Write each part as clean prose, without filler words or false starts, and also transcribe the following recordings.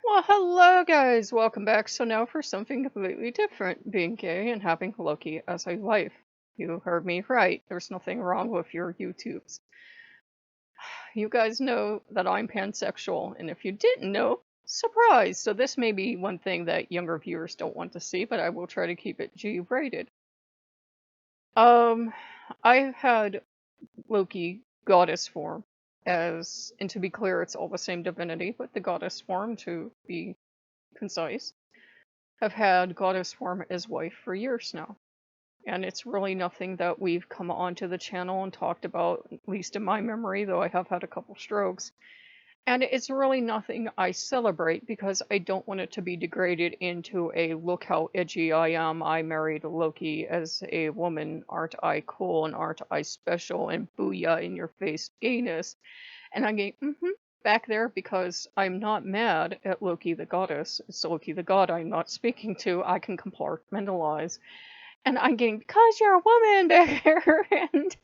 Well, hello guys, welcome back. So now for something completely different, being gay and having Loki as a wife. You heard me right. There's nothing wrong with your YouTubes. You guys know that I'm pansexual, and if you didn't know, surprise! So this may be one thing that younger viewers don't want to see, but I will try to keep it G-rated. Um, I've had Loki goddess form and to be clear, it's all the same divinity, but the goddess form to be concise. Have had goddess form as wife for years now. And it's really nothing that we've come onto the channel and talked about, at least in my memory, though I have had a couple strokes. And it's really nothing I celebrate because I don't want it to be degraded into a look how edgy I am. I married Loki as a woman. Aren't I cool and aren't I special and booyah in your face gayness? And I'm going, back there because I'm not mad at Loki the goddess. It's Loki the god I'm not speaking to. I can compartmentalize. And I'm getting, because you're a woman back there and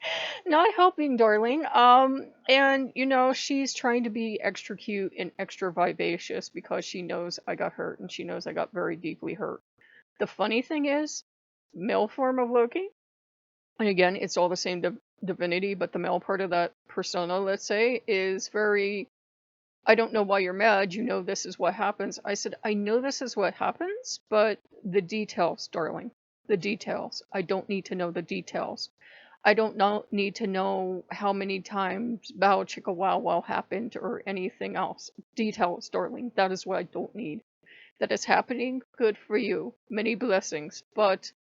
not helping, darling. And she's trying to be extra cute and extra vivacious because she knows I got hurt and she knows I got very deeply hurt. The funny thing is, male form of Loki, and again, it's all the same divinity, but the male part of that persona, let's say, is very, I don't know why you're mad. You know this is what happens. I said, I know this is what happens, but the details, darling. The details. I don't need to know the details. I don't need to know how many times bow chicka wow wow happened or anything else. Details, darling. That is what I don't need. That is happening, good for you. Many blessings. But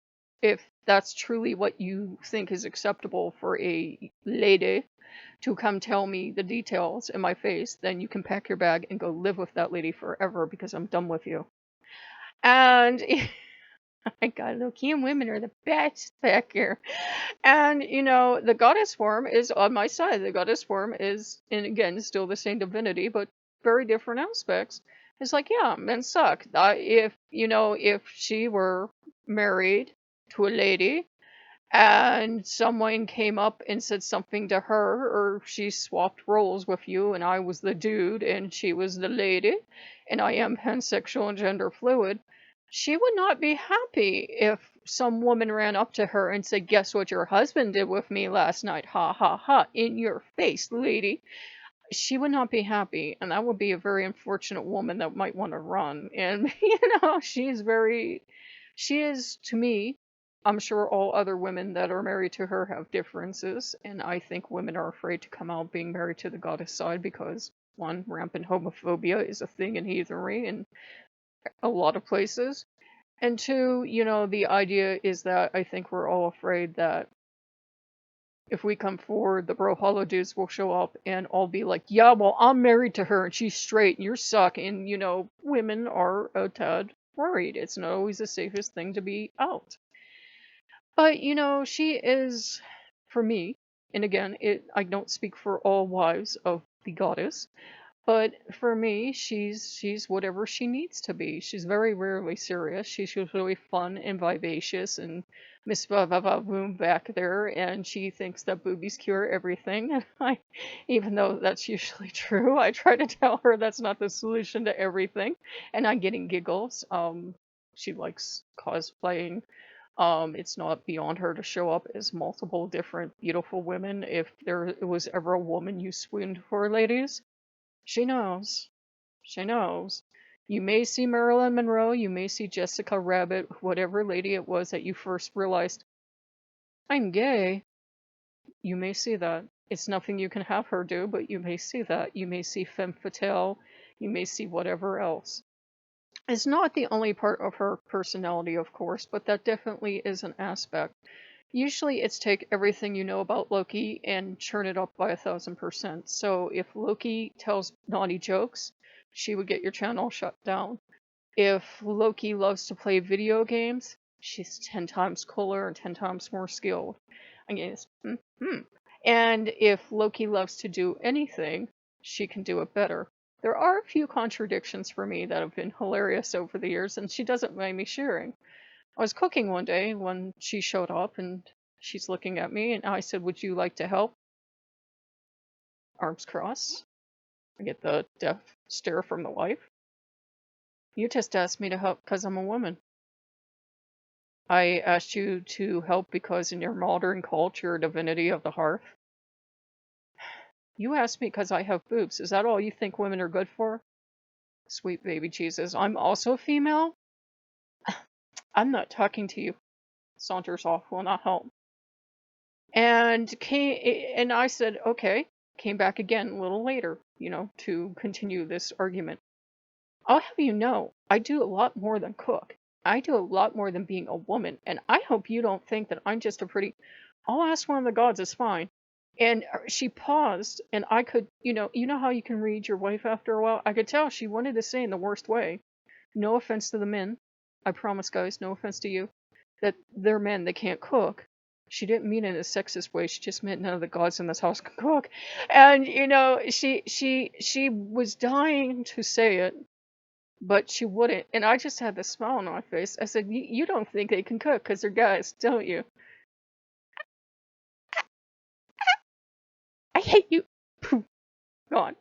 if that's truly what you think is acceptable for a lady to come tell me the details in my face, then you can pack your bag and go live with that lady forever because I'm done with you. And my God, Lokean women are the best back here. And the goddess form is on my side. The goddess form is, and again, still the same divinity, but very different aspects. It's like, yeah, men suck. If she were married to a lady and someone came up and said something to her, or she swapped roles with you and I was the dude and she was the lady, and I am pansexual and gender fluid, she would not be happy if some woman ran up to her and said, guess what your husband did with me last night? Ha ha ha, in your face, lady. She would not be happy, and that would be a very unfortunate woman that might want to run. And she is, to me, I'm sure all other women that are married to her have differences, and I think women are afraid to come out being married to the goddess side because, one, rampant homophobia is a thing in heathenry in a lot of places, and two, the idea is that I think we're all afraid that if we come forward, the bro hollow dudes will show up and all be like, yeah, well, I'm married to her and she's straight and you're suck. And, women are a tad worried. It's not always the safest thing to be out. But, she is, for me, and again, I don't speak for all wives of the goddess, but for me, she's whatever she needs to be. She's very rarely serious. She's usually fun and vivacious and Miss Boom back there, and she thinks that boobies cure everything. And even though that's usually true, I try to tell her that's not the solution to everything, and I'm getting giggles. She likes cosplaying. It's not beyond her to show up as multiple different beautiful women. If there was ever a woman you swooned for, ladies, she knows. She knows. You may see Marilyn Monroe, you may see Jessica Rabbit, whatever lady it was that you first realized, I'm gay. You may see that. It's nothing you can have her do, but you may see that. You may see femme fatale. You may see whatever else. It's not the only part of her personality, of course, but that definitely is an aspect. Usually it's take everything you know about Loki and churn it up by 1,000%. So if Loki tells naughty jokes, she would get your channel shut down. If Loki loves to play video games, she's 10 times cooler and 10 times more skilled. I guess. And if Loki loves to do anything, she can do it better. There are a few contradictions for me that have been hilarious over the years, and she doesn't mind me sharing. I was cooking one day when she showed up and she's looking at me and I said, would you like to help? Arms crossed. I get the death stare from the wife. You just asked me to help because I'm a woman. I asked you to help because in your modern culture, divinity of the hearth. You asked me because I have boobs. Is that all you think women are good for? Sweet baby Jesus. I'm also female. I'm not talking to you. Saunters off will not help. And I said, okay. Came back again a little later, to continue this argument. I'll have you know, I do a lot more than cook. I do a lot more than being a woman, and I hope you don't think that I'm just a pretty. I'll ask one of the gods, it's fine. And she paused, and I could, you know how you can read your wife after a while? I could tell she wanted to say in the worst way, no offense to the men. I promise, guys, no offense to you, that they're men, they can't cook. She didn't mean it in a sexist way. She just meant none of the gods in this house can cook. And she was dying to say it, but she wouldn't. And I just had this smile on my face. I said, "You don't think they can cook because they're guys, don't you?" I hate you. Poof, gone.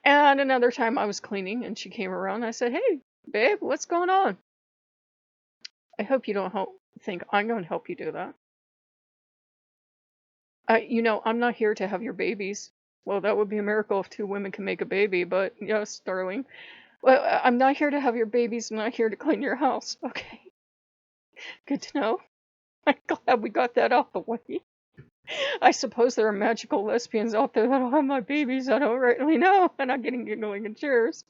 And another time I was cleaning and she came around. I said, "Hey, babe, what's going on?" I hope you don't think I'm going to help you do that. I'm not here to have your babies. Well, that would be a miracle if two women can make a baby, but yes, darling. Well, I'm not here to have your babies. I'm not here to clean your house. Okay, good to know. I'm glad we got that out the way. I suppose there are magical lesbians out there that'll have my babies. I don't rightly know. And I'm getting giggling and cheers.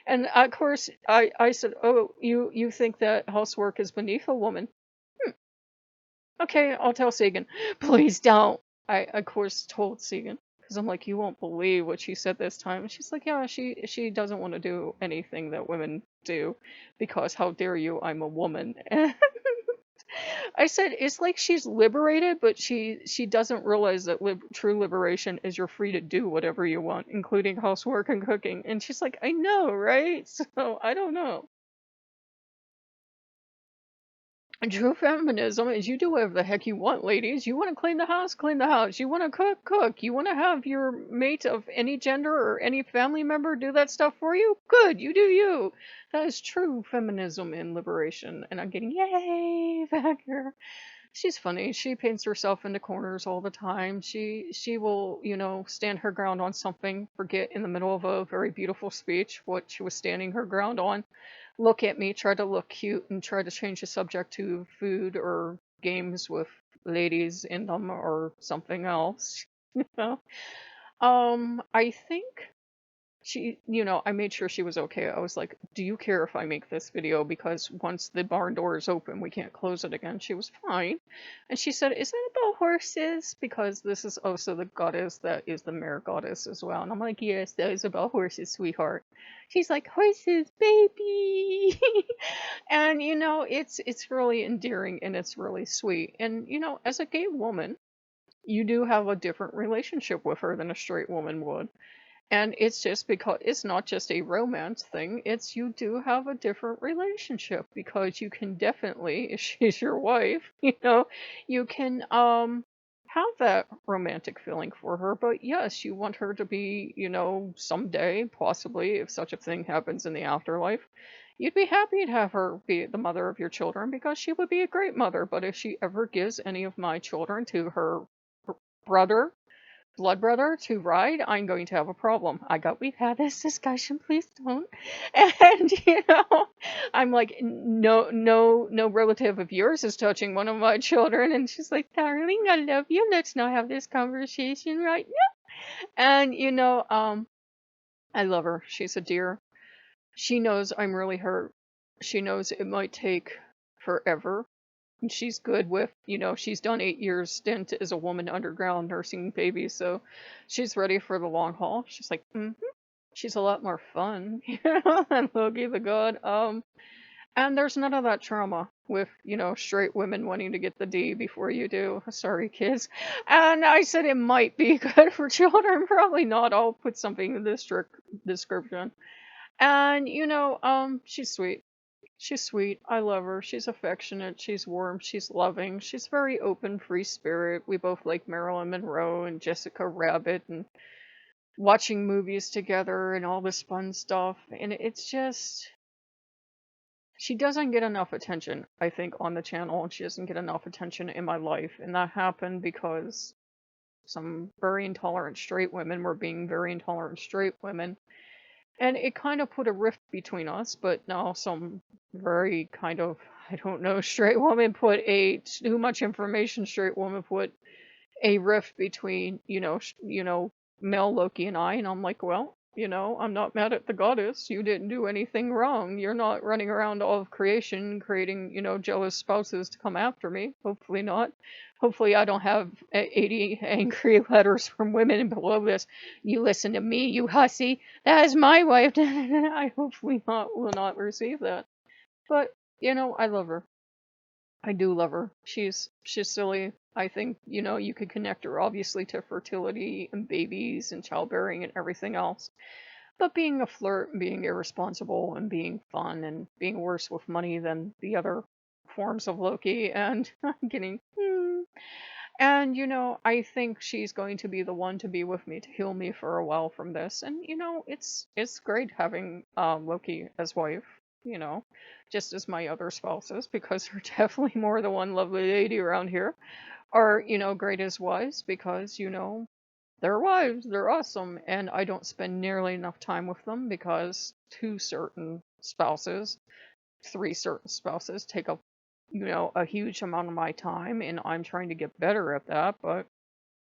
And of course, I said, "Oh, you think that housework is beneath a woman?" Okay, I'll tell Sagan. Please don't. I, of course, told Sagan. Because I'm like, you won't believe what she said this time. And she's like, yeah, she doesn't want to do anything that women do. Because how dare you, I'm a woman. And I said, it's like she's liberated, but she doesn't realize that true liberation is you're free to do whatever you want, including housework and cooking. And she's like, I know, right? So, I don't know. True feminism is you do whatever the heck you want, ladies. You want to clean the house, clean the house. You want to cook, cook. You want to have your mate of any gender or any family member do that stuff for you? Good, you do you. That is true feminism and liberation. And I'm getting yay back here. She's funny. She paints herself into corners all the time. She will, stand her ground on something, forget in the middle of a very beautiful speech what she was standing her ground on, look at me, try to look cute, and try to change the subject to food or games with ladies in them or something else. You know? I think I made sure she was okay. I was like, "Do you care if I make this video? Because once the barn door is open, we can't close it again." She was fine. And she said, "Is that about horses?" Because this is also the goddess that is the mare goddess as well. And I'm like, "Yes, that is about horses, sweetheart." She's like, "Horses, baby." And it's really endearing and it's really sweet. And as a gay woman, you do have a different relationship with her than a straight woman would. And it's just because it's not just a romance thing, it's you do have a different relationship because you can definitely, if she's your wife, you can have that romantic feeling for her. But yes, you want her to be, someday, possibly, if such a thing happens in the afterlife, you'd be happy to have her be the mother of your children because she would be a great mother. But if she ever gives any of my children to her brother, blood brother to ride, I'm going to have a problem. We've had this discussion, please don't. And I'm like, no, no, no relative of yours is touching one of my children. And she's like, darling, I love you. Let's not have this conversation right now. And I love her. She's a dear. She knows I'm really hurt. She knows it might take forever. And she's good with, she's done 8 years stint as a woman underground nursing babies, so she's ready for the long haul. She's like, she's a lot more fun, than Loki the god. And there's none of that trauma with, straight women wanting to get the D before you do. Sorry, kids. And I said it might be good for children, probably not. I'll put something in this description. And, she's sweet. She's sweet. I love her. She's affectionate. She's warm. She's loving. She's very open, free spirit. We both like Marilyn Monroe and Jessica Rabbit and watching movies together and all this fun stuff. And it's just, she doesn't get enough attention, I think, on the channel, and she doesn't get enough attention in my life. And that happened because some very intolerant straight women were being very intolerant straight women. And it kind of put a rift between us, but now some very kind of, I don't know, straight woman put a too much information straight woman put a rift between, male Loki and I, and I'm like, well, I'm not mad at the goddess. You didn't do anything wrong. You're not running around all of creation creating, jealous spouses to come after me. Hopefully not. Hopefully I don't have 80 angry letters from women below this. You listen to me, you hussy. That is my wife. I hopefully not will not receive that. But, I love her. I do love her. She's silly. I think, you could connect her obviously to fertility and babies and childbearing and everything else. But being a flirt and being irresponsible and being fun and being worse with money than the other forms of Loki, and I'm getting and I think she's going to be the one to be with me to heal me for a while from this. And it's great having Loki as wife, you know, just as my other spouses, because they're definitely more than one lovely lady around here, are, great as wives because, they're wives, they're awesome, and I don't spend nearly enough time with them because two certain spouses, three certain spouses take up, a huge amount of my time, and I'm trying to get better at that, but,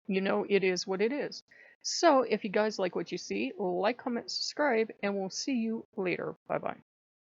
it is what it is. So if you guys like what you see, like, comment, subscribe, and we'll see you later. Bye bye.